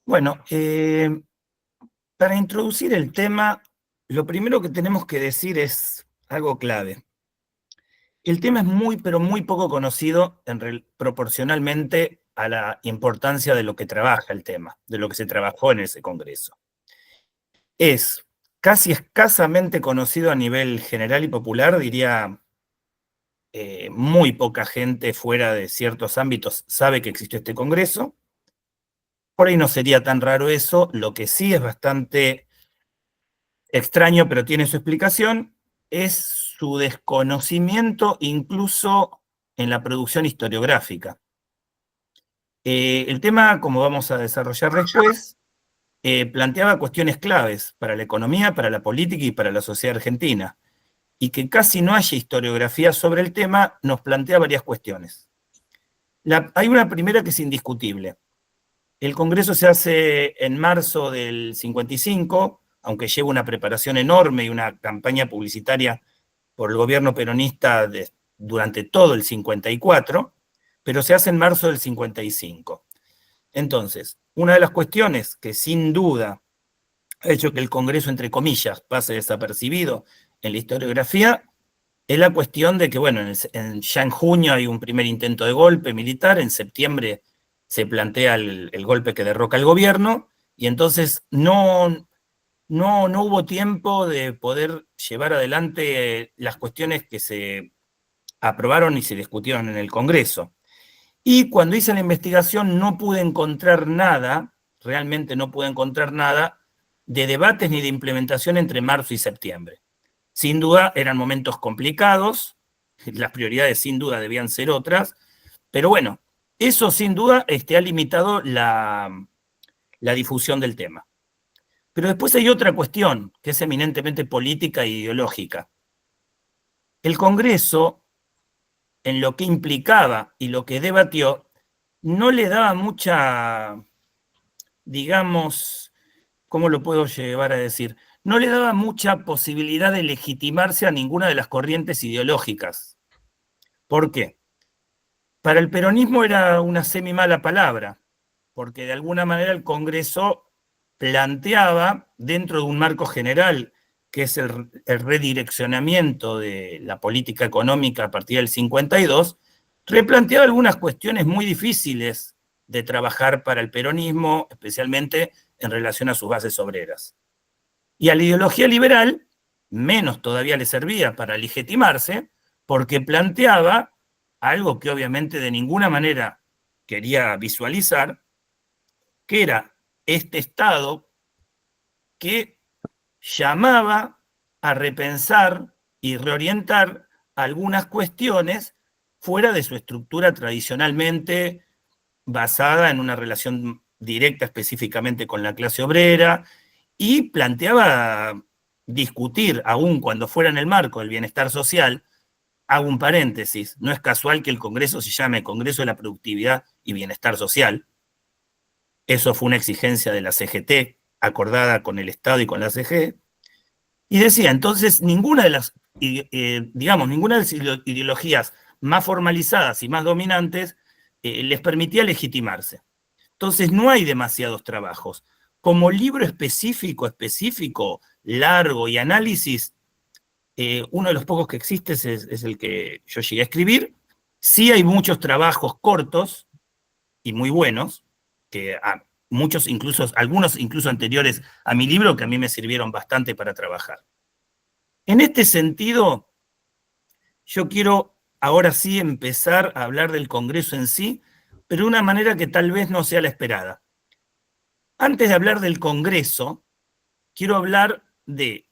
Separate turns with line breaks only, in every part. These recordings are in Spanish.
Bueno, para introducir el tema, lo primero que tenemos que decir es algo clave. El tema es muy, pero muy poco conocido proporcionalmente a la importancia de lo que trabaja el tema, de lo que se trabajó en ese congreso. Es casi escasamente conocido a nivel general y popular, diría, muy poca gente fuera de ciertos ámbitos sabe que existió este congreso. Por ahí no sería tan raro eso, lo que sí es bastante extraño, pero tiene su explicación, es su desconocimiento incluso en la producción historiográfica. El tema, como vamos a desarrollar después, planteaba cuestiones claves para la economía, para la política y para la sociedad argentina. Y que casi no haya historiografía sobre el tema nos plantea varias cuestiones. Hay una primera que es indiscutible. El Congreso se hace en marzo del 55, aunque lleva una preparación enorme y una campaña publicitaria por el gobierno peronista durante todo el 54, pero se hace en marzo del 55. Entonces, una de las cuestiones que sin duda ha hecho que el Congreso, entre comillas, pase desapercibido en la historiografía, es la cuestión de que, bueno, ya en junio hay un primer intento de golpe militar, en septiembre se plantea el golpe que derroca el gobierno, y entonces no hubo tiempo de poder llevar adelante las cuestiones que se aprobaron y se discutieron en el Congreso. Y cuando hice la investigación no pude encontrar nada, realmente no pude encontrar nada, de debates ni de implementación entre marzo y septiembre. Sin duda eran momentos complicados, las prioridades sin duda debían ser otras, pero bueno, eso sin duda ha limitado la difusión del tema. Pero después hay otra cuestión que es eminentemente política e ideológica. El Congreso, en lo que implicaba y lo que debatió, no le daba mucha, digamos, ¿cómo lo puedo llevar a decir? No le daba mucha posibilidad de legitimarse a ninguna de las corrientes ideológicas. ¿Por qué? Para el peronismo era una semi mala palabra, porque de alguna manera el Congreso planteaba, dentro de un marco general, que es el redireccionamiento de la política económica a partir del 52, replanteaba algunas cuestiones muy difíciles de trabajar para el peronismo, especialmente en relación a sus bases obreras. Y a la ideología liberal, menos todavía le servía para legitimarse, porque planteaba algo que obviamente de ninguna manera quería visualizar, que era este Estado que llamaba a repensar y reorientar algunas cuestiones fuera de su estructura tradicionalmente basada en una relación directa específicamente con la clase obrera, y planteaba discutir, aun cuando fuera en el marco del bienestar social. Hago un paréntesis, no es casual que el Congreso se llame Congreso de la Productividad y Bienestar Social. Eso fue una exigencia de la CGT, acordada con el Estado y con la CGT. Y decía, entonces, ninguna de las, ninguna de las ideologías más formalizadas y más dominantes les permitía legitimarse. Entonces, no hay demasiados trabajos. Como libro específico, largo y análisis, uno de los pocos que existe es el que yo llegué a escribir. Sí hay muchos trabajos cortos y muy buenos, que muchos incluso, algunos incluso anteriores a mi libro, que a mí me sirvieron bastante para trabajar. En este sentido, yo quiero ahora sí empezar a hablar del Congreso en sí, pero de una manera que tal vez no sea la esperada. Antes de hablar del Congreso, quiero hablar de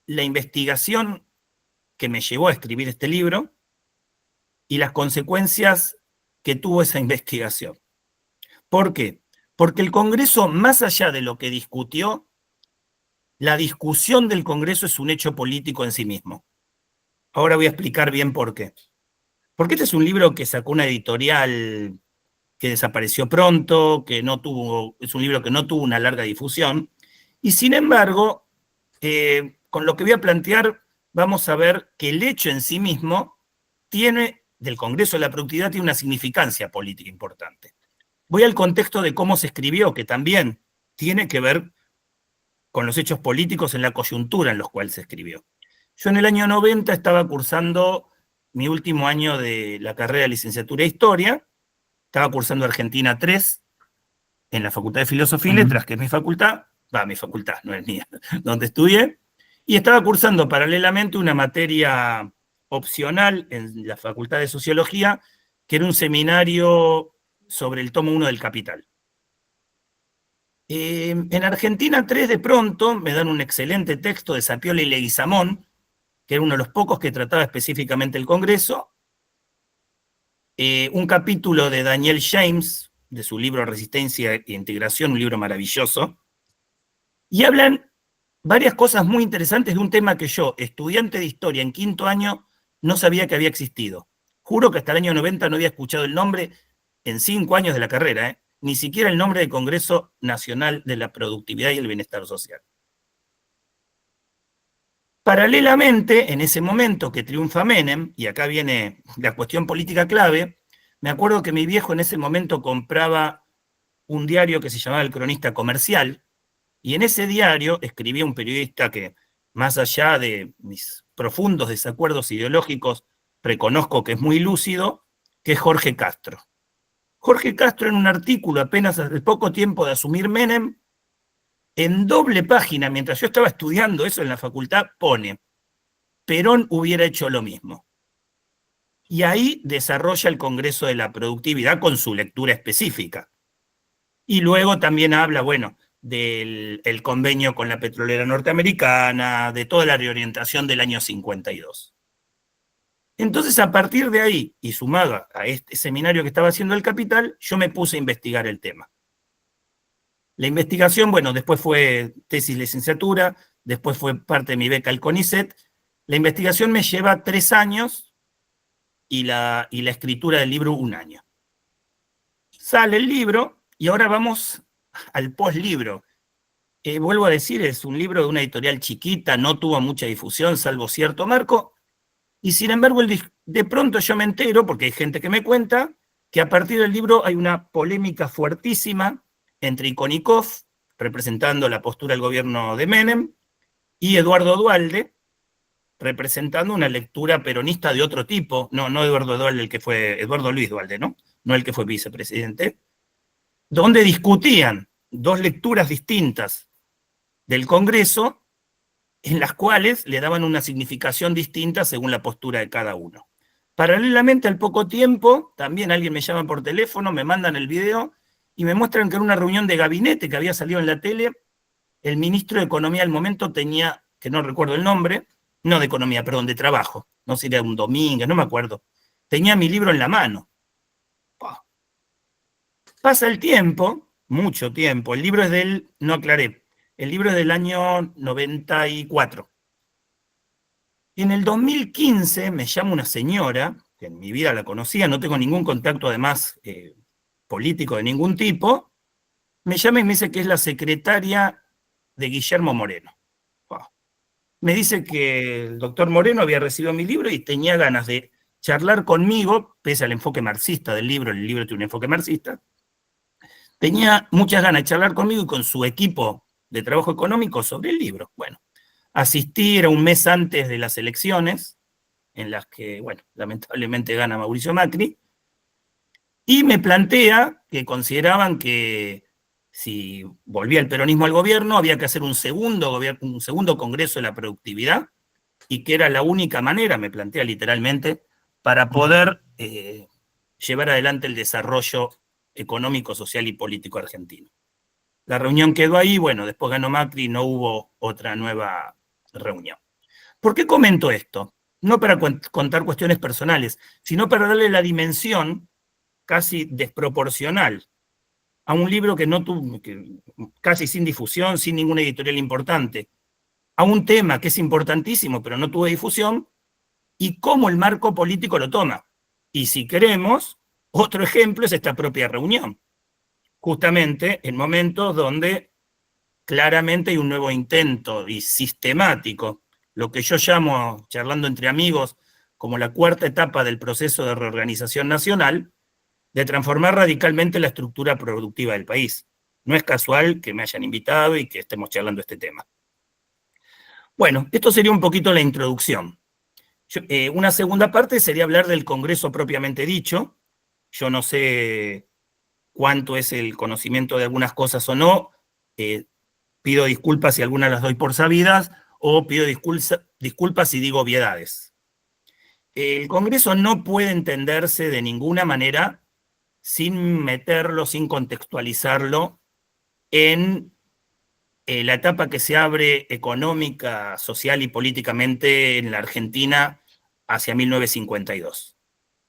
la investigación que me llevó a escribir este libro y las consecuencias que tuvo esa investigación. ¿Por qué? Porque el Congreso, más allá de lo que discutió, la discusión del Congreso es un hecho político en sí mismo. Ahora voy a explicar bien por qué. Porque este es un libro que sacó una editorial que desapareció pronto, es un libro que no tuvo una larga difusión, y sin embargo, con lo que voy a plantear, vamos a ver que el hecho en sí mismo del Congreso de la Productividad, tiene una significancia política importante. Voy al contexto de cómo se escribió, que también tiene que ver con los hechos políticos en la coyuntura en los cuales se escribió. Yo en el año 90 estaba cursando mi último año de la carrera de licenciatura de Historia, estaba cursando Argentina 3 en la Facultad de Filosofía y Letras, que es mi facultad, no es mía, donde estudié, y estaba cursando paralelamente una materia opcional en la Facultad de Sociología, que era un seminario sobre el tomo 1 del Capital. En Argentina 3 de pronto me dan un excelente texto de Sapiola y Leguizamón, que era uno de los pocos que trataba específicamente el Congreso, un capítulo de Daniel James, de su libro Resistencia e Integración, un libro maravilloso, y hablan varias cosas muy interesantes de un tema que yo, estudiante de historia en quinto año, no sabía que había existido. Juro que hasta el año 90 no había escuchado el nombre en 5 años de la carrera, ni siquiera el nombre del Congreso Nacional de la Productividad y el Bienestar Social. Paralelamente, en ese momento que triunfa Menem, y acá viene la cuestión política clave, me acuerdo que mi viejo en ese momento compraba un diario que se llamaba El Cronista Comercial, y en ese diario escribía un periodista que, más allá de mis profundos desacuerdos ideológicos, reconozco que es muy lúcido, que es Jorge Castro. Jorge Castro, en un artículo apenas hace poco tiempo de asumir Menem, en doble página, mientras yo estaba estudiando eso en la facultad, pone: Perón hubiera hecho lo mismo. Y ahí desarrolla el Congreso de la Productividad con su lectura específica. Y luego también habla, bueno, del convenio con la petrolera norteamericana, de toda la reorientación del año 52. Entonces, a partir de ahí, y sumado a este seminario que estaba haciendo el Capital, yo me puse a investigar el tema. La investigación, bueno, después fue tesis licenciatura, después fue parte de mi beca al CONICET. La investigación me lleva 3 años y la escritura del libro 1 año. Sale el libro y ahora vamos al post-libro. Vuelvo a decir, es un libro de una editorial chiquita, no tuvo mucha difusión, salvo cierto marco, y sin embargo de pronto yo me entero, porque hay gente que me cuenta, que a partir del libro hay una polémica fuertísima entre Ikonikov, representando la postura del gobierno de Menem, y Eduardo Duhalde, representando una lectura peronista de otro tipo, no Eduardo Duhalde, el que fue Eduardo Luis Duhalde, no el que fue vicepresidente, donde discutían 2 lecturas distintas del Congreso, en las cuales le daban una significación distinta según la postura de cada uno. Paralelamente, al poco tiempo, también alguien me llama por teléfono, me mandan el video y me muestran que en una reunión de gabinete que había salido en la tele, el ministro de Economía al momento tenía, que no recuerdo el nombre, no de Economía, perdón, de Trabajo, no sé si era un domingo, no me acuerdo, tenía mi libro en la mano. Pasa el tiempo, mucho tiempo, el libro es no aclaré, el libro es del año 94. En el 2015 me llama una señora, que en mi vida la conocía, no tengo ningún contacto además político de ningún tipo, me llama y me dice que es la secretaria de Guillermo Moreno. Me dice que el doctor Moreno había recibido mi libro y tenía ganas de charlar conmigo, pese al enfoque marxista del libro, el libro tiene un enfoque marxista, tenía muchas ganas de charlar conmigo y con su equipo de trabajo económico sobre el libro. Bueno, asistí, era un mes antes de las elecciones, en las que, bueno, lamentablemente gana Mauricio Macri, y me plantea que consideraban que si volvía el peronismo al gobierno, había que hacer un segundo Congreso de la Productividad, y que era la única manera, me plantea literalmente, para poder llevar adelante el desarrollo económico, social y político argentino. La reunión quedó ahí, bueno, después ganó Macri, no hubo otra nueva reunión. ¿Por qué comento esto? No para contar cuestiones personales, sino para darle la dimensión casi desproporcional a un libro que no tuvo, casi sin difusión, sin ninguna editorial importante, a un tema que es importantísimo, pero no tuvo difusión, y cómo el marco político lo toma. Y si queremos, otro ejemplo es esta propia reunión. Justamente en momentos donde claramente hay un nuevo intento y sistemático, lo que yo llamo, charlando entre amigos, como la 4ª etapa del proceso de reorganización nacional, de transformar radicalmente la estructura productiva del país. No es casual que me hayan invitado y que estemos charlando este tema. Bueno, esto sería un poquito la introducción. Una segunda parte sería hablar del Congreso propiamente dicho. Yo no sé cuánto es el conocimiento de algunas cosas o no. Pido disculpas si algunas las doy por sabidas o pido disculpas si digo obviedades. El Congreso no puede entenderse de ninguna manera sin meterlo, sin contextualizarlo en la etapa que se abre económica, social y políticamente en la Argentina hacia 1952.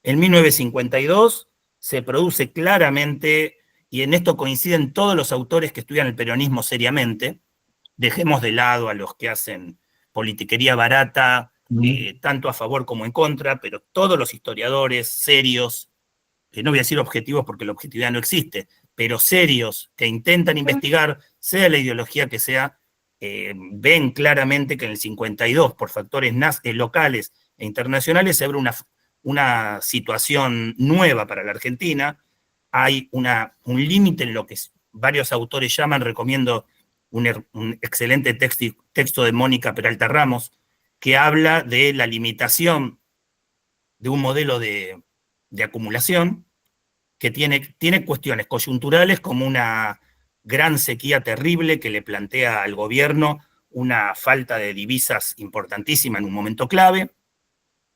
En 1952 se produce claramente, y en esto coinciden todos los autores que estudian el peronismo seriamente, dejemos de lado a los que hacen politiquería barata, tanto a favor como en contra, pero todos los historiadores serios, que no voy a decir objetivos porque la objetividad no existe, pero serios, que intentan investigar, sea la ideología que sea, ven claramente que en el 52, por factores locales e internacionales, se abre una situación nueva para la Argentina. Hay un límite en lo que varios autores llaman, recomiendo un excelente texto de Mónica Peralta Ramos, que habla de la limitación de un modelo de acumulación que tiene cuestiones coyunturales como una gran sequía terrible que le plantea al gobierno una falta de divisas importantísima en un momento clave,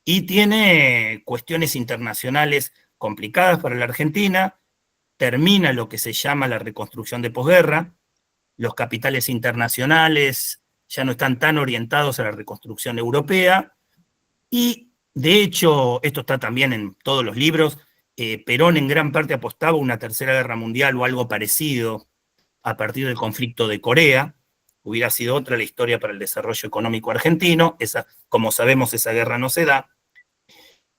y tiene cuestiones internacionales complicadas para la Argentina. Termina lo que se llama la reconstrucción de posguerra, los capitales internacionales ya no están tan orientados a la reconstrucción europea, y de hecho, esto está también en todos los libros, Perón en gran parte apostaba a una tercera guerra mundial o algo parecido a partir del conflicto de Corea. Hubiera sido otra la historia para el desarrollo económico argentino. Como sabemos, esa guerra no se da.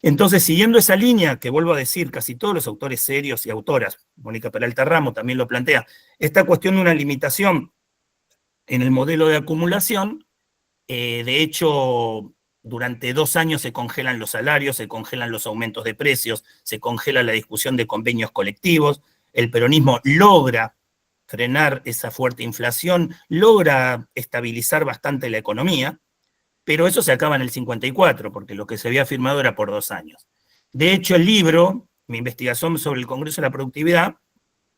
Entonces, siguiendo esa línea, que vuelvo a decir, casi todos los autores serios y autoras, Mónica Peralta Ramos también lo plantea, esta cuestión de una limitación en el modelo de acumulación. De hecho, durante 2 años se congelan los salarios, se congelan los aumentos de precios, se congela la discusión de convenios colectivos. El peronismo logra frenar esa fuerte inflación, logra estabilizar bastante la economía, pero eso se acaba en el 54, porque lo que se había firmado era por 2 años. De hecho, el libro, mi investigación sobre el Congreso de la Productividad,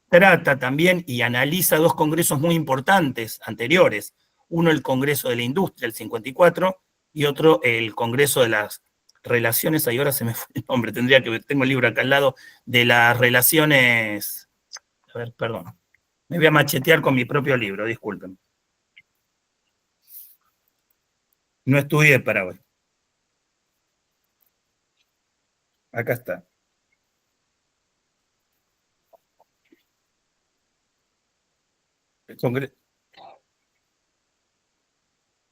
trata también y analiza 2 congresos muy importantes anteriores. Uno, el Congreso de la Industria, el 54, y otro, el Congreso de las Relaciones, ahí ahora se me fue el nombre, tengo el libro acá al lado, de las relaciones, a ver, perdón, me voy a machetear con mi propio libro, disculpen. No estudié para hoy. Acá está.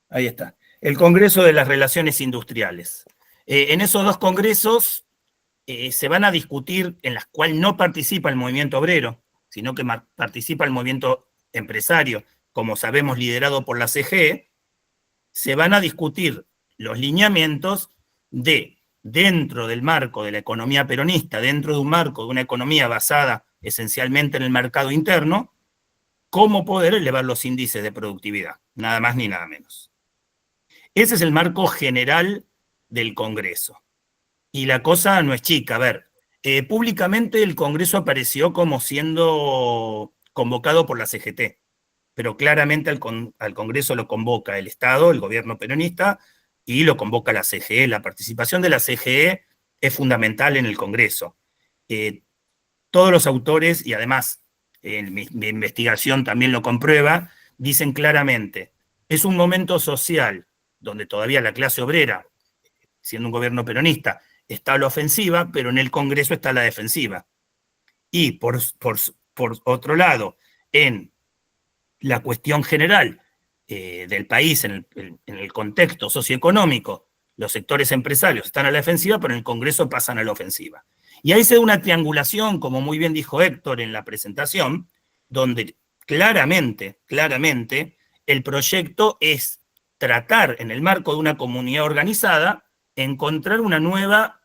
Ahí está. El Congreso de las Relaciones Industriales. En esos 2 congresos se van a discutir, en las cuales no participa el movimiento obrero, sino que participa el movimiento empresario, como sabemos, liderado por la CGE. Se van a discutir los lineamientos de, dentro del marco de la economía peronista, dentro de un marco de una economía basada esencialmente en el mercado interno, cómo poder elevar los índices de productividad, nada más ni nada menos. Ese es el marco general del Congreso. Y la cosa no es chica. A ver, públicamente el Congreso apareció como siendo convocado por la CGT, pero claramente al Congreso lo convoca el Estado, el gobierno peronista, y lo convoca la CGE. La participación de la CGE es fundamental en el Congreso. Todos los autores, y además mi investigación también lo comprueba, dicen claramente, es un momento social donde todavía la clase obrera, siendo un gobierno peronista, está a la ofensiva, pero en el Congreso está a la defensiva. Y por otro lado, en la cuestión general del país, en el contexto socioeconómico, los sectores empresarios están a la defensiva, pero en el Congreso pasan a la ofensiva. Y ahí se da una triangulación, como muy bien dijo Héctor en la presentación, donde claramente, el proyecto es tratar, en el marco de una comunidad organizada, encontrar una nueva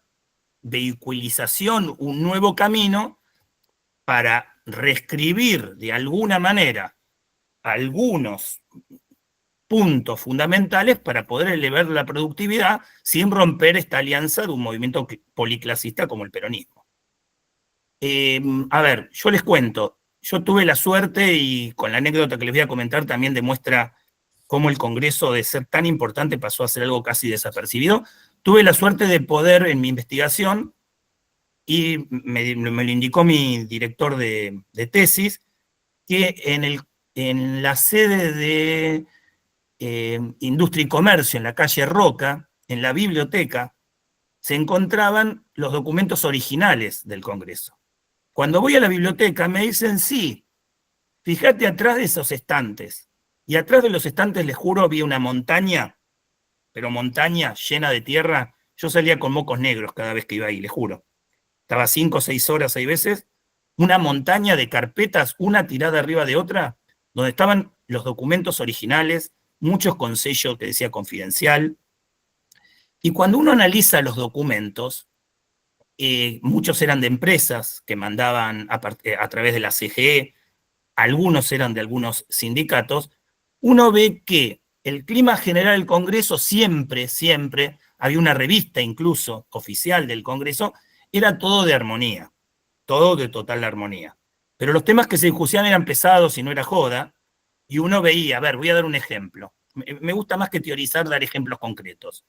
vehiculización, un nuevo camino para reescribir de alguna manera algunos puntos fundamentales para poder elevar la productividad sin romper esta alianza de un movimiento policlasista como el peronismo. A ver, yo les cuento, yo tuve la suerte, y con la anécdota que les voy a comentar también demuestra cómo el Congreso, de ser tan importante, pasó a ser algo casi desapercibido. Tuve la suerte de poder, en mi investigación, y me lo indicó mi director de tesis, que en la sede de Industria y Comercio, en la calle Roca, en la biblioteca, se encontraban los documentos originales del Congreso. Cuando voy a la biblioteca me dicen, sí, fíjate atrás de esos estantes. Y atrás de los estantes, les juro, había una montaña, pero montaña llena de tierra. Yo salía con mocos negros cada vez que iba ahí, les juro. Estaba 5 o 6 horas, 6 veces, una montaña de carpetas, una tirada arriba de otra, donde estaban los documentos originales, muchos con sello que decía confidencial. Y cuando uno analiza los documentos, muchos eran de empresas que mandaban a través de la CGE, algunos eran de algunos sindicatos, uno ve que el clima general del Congreso siempre, había una revista incluso oficial del Congreso, era todo de armonía, todo de total armonía. Pero los temas que se discutían eran pesados y no era joda, y uno veía, a ver, voy a dar un ejemplo. Me gusta más que teorizar, dar ejemplos concretos.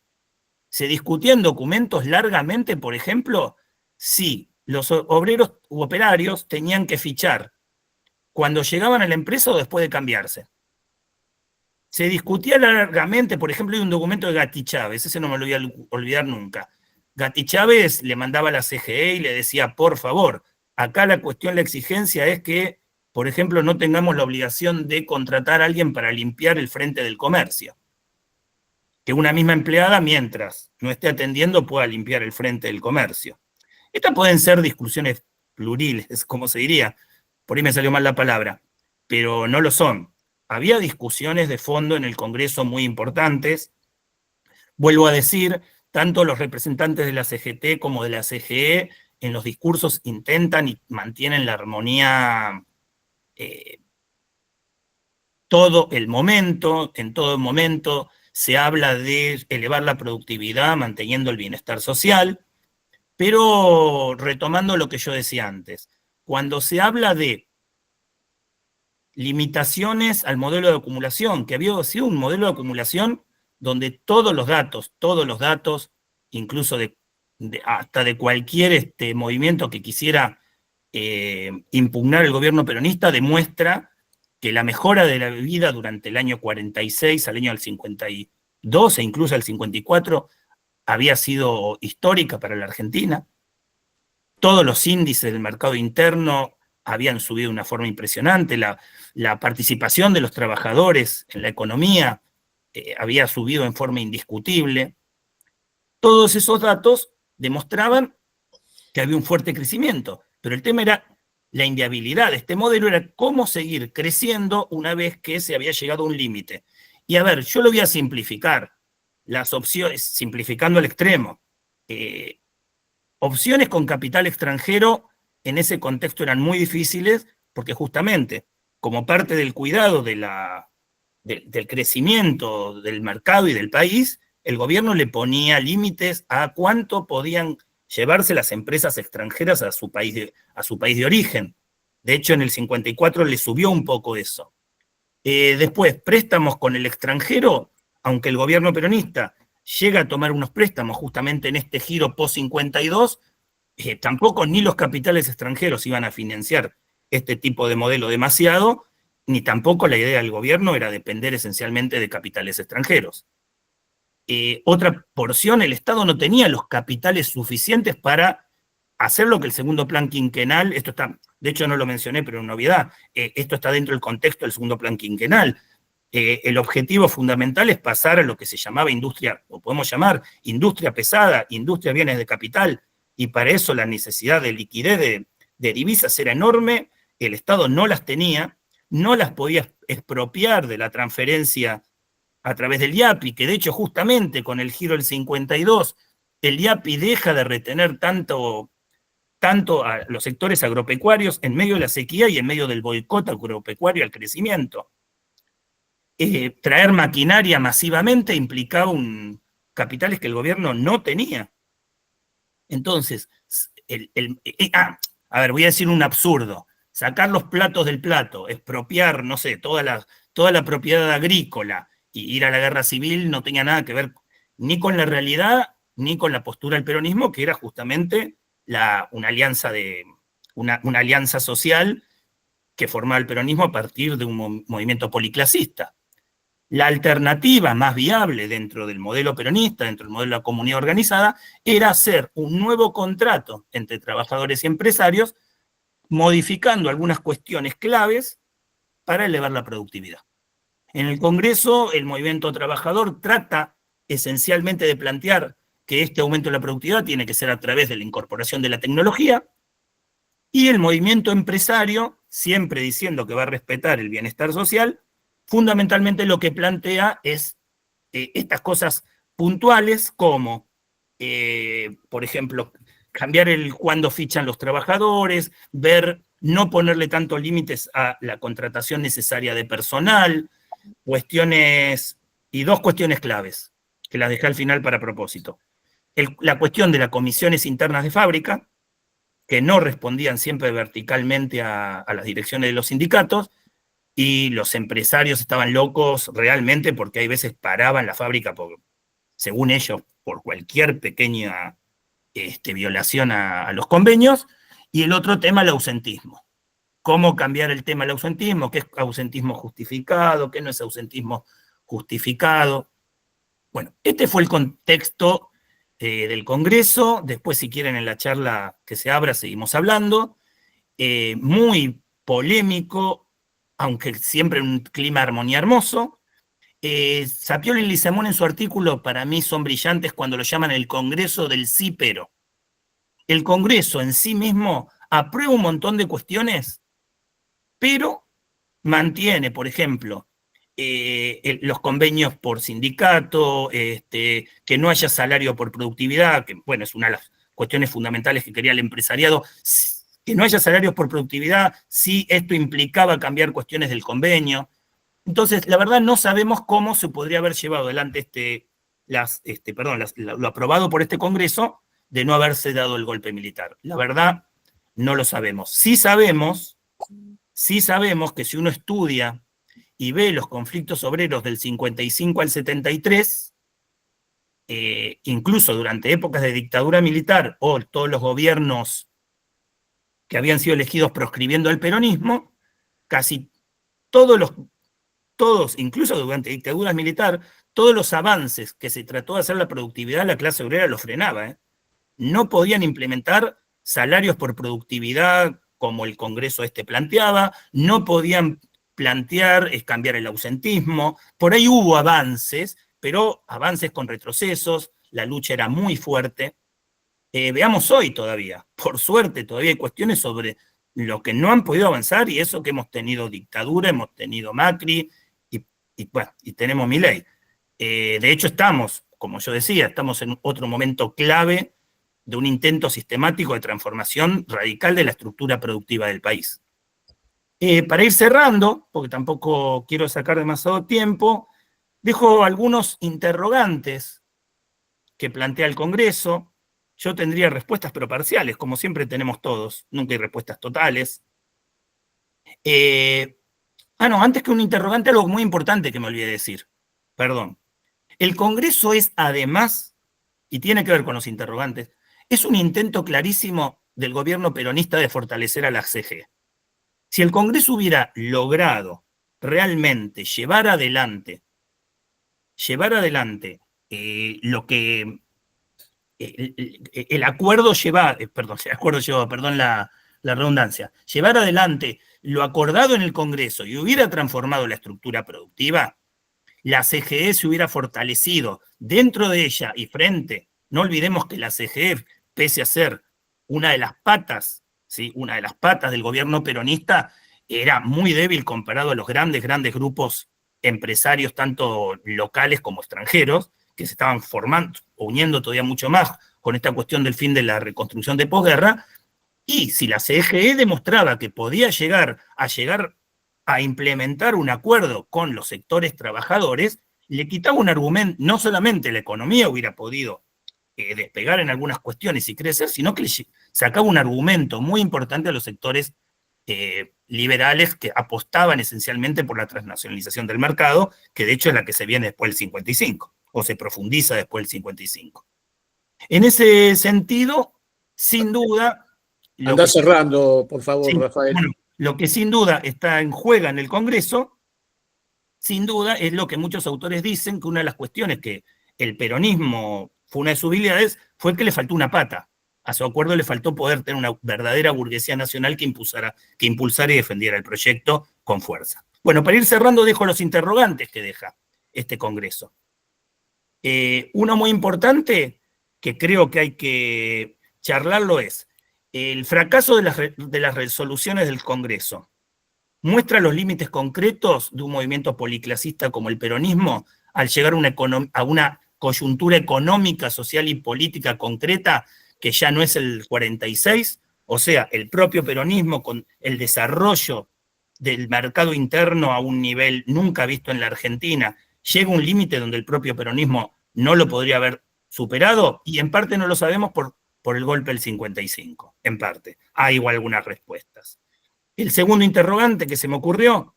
Se discutían documentos largamente, por ejemplo, si los obreros u operarios tenían que fichar cuando llegaban a la empresa o después de cambiarse. Se discutía largamente, por ejemplo, hay un documento de Gatti Chávez, ese no me lo voy a olvidar nunca. Gatti Chávez le mandaba a la CGE y le decía, por favor, acá la cuestión, la exigencia es que, por ejemplo, no tengamos la obligación de contratar a alguien para limpiar el frente del comercio. Que una misma empleada, mientras no esté atendiendo, pueda limpiar el frente del comercio. Estas pueden ser discusiones pluriles, como se diría, por ahí me salió mal la palabra, pero no lo son. Había discusiones de fondo en el Congreso muy importantes. Vuelvo a decir, tanto los representantes de la CGT como de la CGE en los discursos intentan y mantienen la armonía todo el momento, en todo momento se habla de elevar la productividad manteniendo el bienestar social, pero retomando lo que yo decía antes, cuando se habla de limitaciones al modelo de acumulación, que había sido un modelo de acumulación donde todos los datos, incluso hasta de cualquier movimiento que quisiera impugnar el gobierno peronista, demuestra que la mejora de la vida durante el año 46 al año del 52 e incluso al 54 había sido histórica para la Argentina. Todos los índices del mercado interno habían subido de una forma impresionante, la participación de los trabajadores en la economía había subido en forma indiscutible. Todos esos datos demostraban que había un fuerte crecimiento, pero el tema era la inviabilidad de este modelo, era cómo seguir creciendo una vez que se había llegado a un límite. Y a ver, yo lo voy a simplificar, las opciones, simplificando al extremo. Opciones con capital extranjero en ese contexto eran muy difíciles, porque justamente, como parte del cuidado del crecimiento del mercado y del país, el gobierno le ponía límites a cuánto podían llevarse las empresas extranjeras a su país de origen. De hecho, en el 54 le subió un poco eso. Después, préstamos con el extranjero, aunque el gobierno peronista llega a tomar unos préstamos justamente en este giro post-52, tampoco ni los capitales extranjeros iban a financiar este tipo de modelo demasiado, ni tampoco la idea del gobierno era depender esencialmente de capitales extranjeros. Otra porción, el Estado no tenía los capitales suficientes para hacer lo que el segundo plan quinquenal, esto está, de hecho no lo mencioné, pero es una novedad, esto está dentro del contexto del segundo plan quinquenal. El objetivo fundamental es pasar a lo que se llamaba industria, o podemos llamar industria pesada, industria de bienes de capital, y para eso la necesidad de liquidez de divisas era enorme, el Estado no las tenía, no las podía expropiar de la transferencia a través del IAPI, que de hecho justamente con el giro del 52, el IAPI deja de retener tanto tanto a los sectores agropecuarios en medio de la sequía y en medio del boicot agropecuario al crecimiento. Traer maquinaria masivamente implicaba capitales que el gobierno no tenía. Entonces, a ver, voy a decir un absurdo. Sacar los platos del plato, expropiar, no sé, toda la propiedad agrícola y ir a la guerra civil no tenía nada que ver ni con la realidad ni con la postura del peronismo, que era justamente una alianza social que formaba el peronismo a partir de un movimiento policlasista. La alternativa más viable dentro del modelo peronista, dentro del modelo de la comunidad organizada, era hacer un nuevo contrato entre trabajadores y empresarios, modificando algunas cuestiones claves para elevar la productividad. En el Congreso, el movimiento trabajador trata esencialmente de plantear que este aumento de la productividad tiene que ser a través de la incorporación de la tecnología, y el movimiento empresario, siempre diciendo que va a respetar el bienestar social, fundamentalmente lo que plantea es estas cosas puntuales como, por ejemplo, cambiar cuándo fichan los trabajadores, no ponerle tantos límites a la contratación necesaria de personal, y dos cuestiones claves, que las dejé al final para propósito. La cuestión de las comisiones internas de fábrica, que no respondían siempre verticalmente a las direcciones de los sindicatos, y los empresarios estaban locos realmente porque hay veces paraban la fábrica, según ellos, por cualquier pequeña violación a los convenios. Y el otro tema, el ausentismo. ¿Cómo cambiar el tema del ausentismo? ¿Qué es ausentismo justificado? ¿Qué no es ausentismo justificado? Bueno, este fue el contexto del Congreso. Después, si quieren, en la charla que se abra, seguimos hablando. Muy polémico, aunque siempre en un clima de armonía hermoso. Sapioli y Lizamón en su artículo, para mí son brillantes cuando lo llaman el Congreso del sí, pero. El Congreso en sí mismo aprueba un montón de cuestiones, pero mantiene, por ejemplo, los convenios por sindicato, que no haya salario por productividad, que bueno, es una de las cuestiones fundamentales que quería el empresariado, que no haya salarios por productividad, si esto implicaba cambiar cuestiones del convenio. Entonces, la verdad no sabemos cómo se podría haber llevado adelante lo aprobado por este Congreso de no haberse dado el golpe militar. La verdad, no lo sabemos. Sí sabemos que si uno estudia y ve los conflictos obreros del 55 al 73, incluso durante épocas de dictadura militar o todos los gobiernos que habían sido elegidos proscribiendo el peronismo, casi todos, incluso durante dictaduras militar, todos los avances que se trató de hacer la productividad, la clase obrera los frenaba. No podían implementar salarios por productividad como el Congreso planteaba, no podían plantear cambiar el ausentismo. Por ahí hubo avances, pero avances con retrocesos, la lucha era muy fuerte. Veamos hoy todavía, por suerte todavía hay cuestiones sobre lo que no han podido avanzar, y eso que hemos tenido dictadura, hemos tenido Macri, y tenemos Milei. De hecho estamos, como yo decía, estamos en otro momento clave de un intento sistemático de transformación radical de la estructura productiva del país. Para ir cerrando, porque tampoco quiero sacar demasiado tiempo, dejo algunos interrogantes que plantea el Congreso. Yo tendría respuestas pero parciales, como siempre tenemos todos, nunca hay respuestas totales. Antes que un interrogante, algo muy importante que me olvidé decir. Perdón. El Congreso es además, y tiene que ver con los interrogantes, es un intento clarísimo del gobierno peronista de fortalecer a la CGT. Si el Congreso hubiera logrado realmente llevar adelante lo que el acuerdo lleva, perdón la redundancia, llevar adelante lo acordado en el Congreso y hubiera transformado la estructura productiva, la CGT se hubiera fortalecido dentro de ella y frente. No olvidemos que la CGT, pese a ser una de las patas, ¿sí?, una de las patas del gobierno peronista, era muy débil comparado a los grandes grupos empresarios, tanto locales como extranjeros, que se estaban formando, uniendo todavía mucho más con esta cuestión del fin de la reconstrucción de posguerra. Y si la CGE demostraba que podía llegar a implementar un acuerdo con los sectores trabajadores, le quitaba un argumento, no solamente la economía hubiera podido despegar en algunas cuestiones y crecer, sino que le sacaba un argumento muy importante a los sectores liberales que apostaban esencialmente por la transnacionalización del mercado, que de hecho es la que se viene después del 55, o se profundiza después del 55. En ese sentido, sin duda...
Anda cerrando, por favor,
sí,
Rafael.
Bueno, lo que sin duda está en juego en el Congreso, sin duda, es lo que muchos autores dicen, que una de las cuestiones que el peronismo fue una de sus habilidades, fue que le faltó una pata. A su acuerdo le faltó poder tener una verdadera burguesía nacional que impulsara y defendiera el proyecto con fuerza. Bueno, para ir cerrando, dejo los interrogantes que deja este Congreso. Uno muy importante, que creo que hay que charlarlo, es el fracaso de las resoluciones del Congreso. Muestra los límites concretos de un movimiento policlasista como el peronismo al llegar a una coyuntura económica, social y política concreta que ya no es el 46, o sea, el propio peronismo con el desarrollo del mercado interno a un nivel nunca visto en la Argentina, llega a un límite donde el propio peronismo no lo podría haber superado, y en parte no lo sabemos por el golpe del 55, en parte. Hay igual algunas respuestas. El segundo interrogante que se me ocurrió,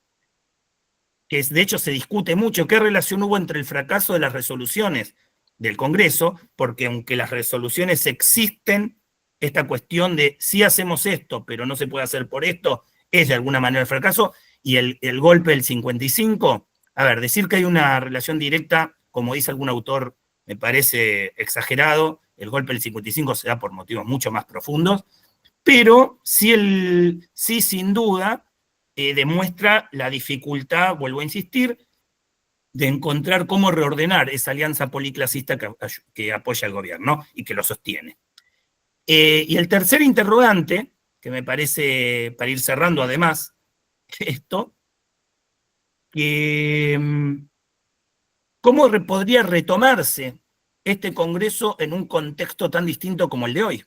que de hecho se discute mucho, ¿qué relación hubo entre el fracaso de las resoluciones del Congreso? Porque aunque las resoluciones existen, esta cuestión de si hacemos esto, pero no se puede hacer por esto, es de alguna manera el fracaso, y el golpe del 55, a ver, decir que hay una relación directa, como dice algún autor, me parece exagerado. El golpe del 55 se da por motivos mucho más profundos, pero sí, sin duda, demuestra la dificultad, vuelvo a insistir, de encontrar cómo reordenar esa alianza policlasista que apoya al gobierno y que lo sostiene. Y el tercer interrogante, que me parece, para ir cerrando además, esto, que ¿cómo podría retomarse este Congreso en un contexto tan distinto como el de hoy?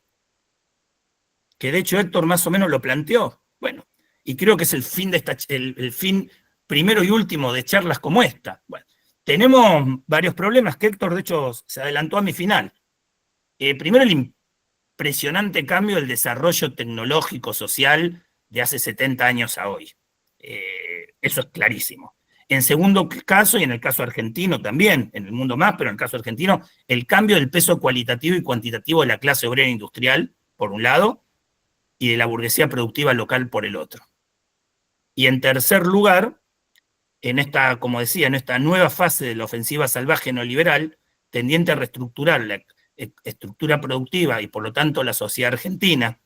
Que de hecho Héctor más o menos lo planteó. Bueno, y creo que es el fin, el fin primero y último de charlas como esta. Bueno, tenemos varios problemas que Héctor de hecho se adelantó a mi final. Primero, el impresionante cambio del desarrollo tecnológico social de hace 70 años a hoy. Eso es clarísimo. En segundo caso, y en el caso argentino también, en el mundo más, pero en el caso argentino, el cambio del peso cualitativo y cuantitativo de la clase obrera industrial, por un lado, y de la burguesía productiva local por el otro. Y en tercer lugar, en esta, como decía, en esta nueva fase de la ofensiva salvaje neoliberal, tendiente a reestructurar la estructura productiva y por lo tanto la sociedad argentina,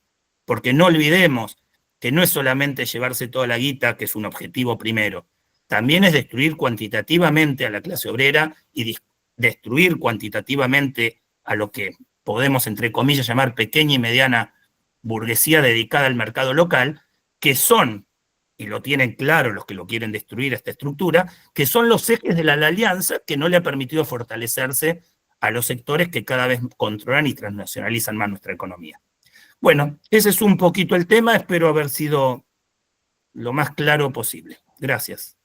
porque no olvidemos que no es solamente llevarse toda la guita, que es un objetivo primero, también es destruir cuantitativamente a la clase obrera y destruir cuantitativamente a lo que podemos, entre comillas, llamar pequeña y mediana burguesía dedicada al mercado local, que son, y lo tienen claro los que lo quieren destruir esta estructura, que son los ejes de la alianza que no le ha permitido fortalecerse a los sectores que cada vez controlan y transnacionalizan más nuestra economía. Bueno, ese es un poquito el tema, espero haber sido lo más claro posible. Gracias.